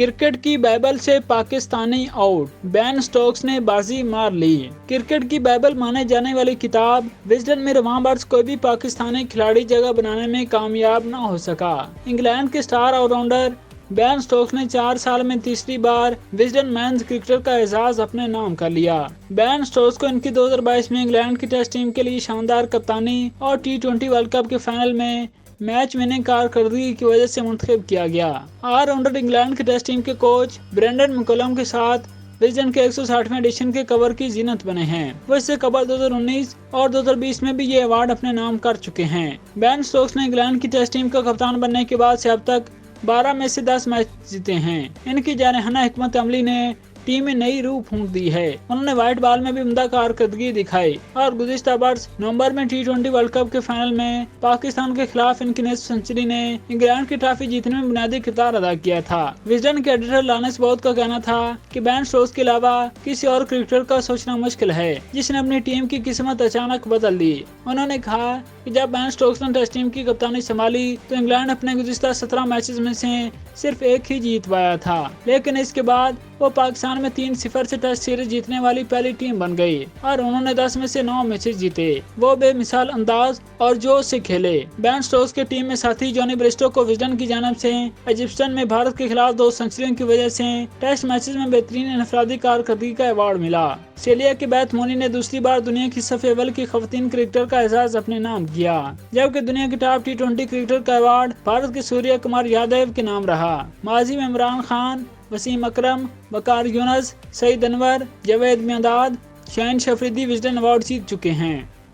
Cricket کی Bible سے Pakistani out, بین Stokes نے بازی مار لی۔ کرکٹ کی بائبل مانے جانے والی کتاب وزڈن میں رواں برس کوئی بھی پاکستانی کھلاڑی جگہ بنانے میں کامیاب نہ ہو سکا۔ انگلینڈ کے سٹار آل راؤنڈر بین سٹوکس نے 4 سال میں تیسری بار وزڈن مینز کرکٹر کا اعزاز اپنے نام کر لیا۔ بین سٹوکس کو ان کی 2022 میں انگلینڈ کی ٹیسٹ ٹیم کے لیے شاندار کپتانی اور T20 ورلڈ کپ کے فائنل میں میچ وننگ کارکردگی کی وجہ سے منتخب کیا گیا۔ آل راؤنڈر انگلینڈ کی ٹیسٹ ٹیم کے کوچ برینڈن مکولم کے ساتھ وزڈن کے 160ویں ایڈیشن کے کور کی زینت بنے ہیں۔ وہ اس سے قبل 2019 اور 2020 میں بھی یہ ایوارڈ اپنے نام کر چکے ہیں۔ بین سٹوکس نے انگلینڈ کی ٹیسٹ ٹیم کا کپتان بننے کے بعد سے اب تک 12 میں سے 10 میچ جیتے ہیں۔ ان کی جارحانہ حکمت عملی نے ٹیم میں نئی روح پھونک دی ہے۔ انہوں نے وائٹ بال میں بھی عمدہ کارکردگی دکھائی اور گزشتہ برس نومبر میں T20 ورلڈ کپ کے فائنل میں پاکستان کے خلاف ان کی نصف سنچری نے انگلینڈ کی ٹرافی جیتنے میں بنیادی کردار ادا کیا تھا۔ وزڈن کے ایڈیٹر لانس بوت کا کہنا تھا کہ بین سٹوکس کے علاوہ کسی اور کرکٹر کا سوچنا مشکل ہے جس نے اپنی ٹیم کی قسمت اچانک بدل دی۔ انہوں نے کہا کہ جب بین سٹوکس نے ٹیسٹ ٹیم کی کپتانی سنبھالی تو انگلینڈ اپنے گزشتہ 17 میچز میں سے صرف ایک ہی جیت پایا تھا، لیکن اس کے بعد وہ پاکستان میں 3-0 سے ٹیسٹ سیریز جیتنے والی پہلی ٹیم بن گئی اور انہوں نے 10 میں سے 9 میچز جیتے۔ وہ بے مثال انداز اور جوش سے کھیلے۔ بین سٹوکس کے ٹیم میں ساتھی جونی بریسٹو کو وزڈن کی جانب سے ایجپٹن میں بھارت کے خلاف 2 سنچریوں کی وجہ سے ٹیسٹ میچز میں بہترین انفرادی کارکردگی کا ایوارڈ ملا۔ آسٹریلیا کی بیتھ مونی نے دوسری بار دنیا کی صف اول کی خواتین کرکٹر کا اعزاز اپنے نام کیا، جبکہ دنیا کی ٹاپ T20 کرکٹر کا ایوارڈ بھارت کے سوریہ کمار یادو کے نام رہا۔ ماضی میں عمران خان، وسیم اکرم، وقار یونس، سعید انور، جاوید میانداد، شاہین شفریدی وزڈن ایوارڈ جیت چکے ہیں۔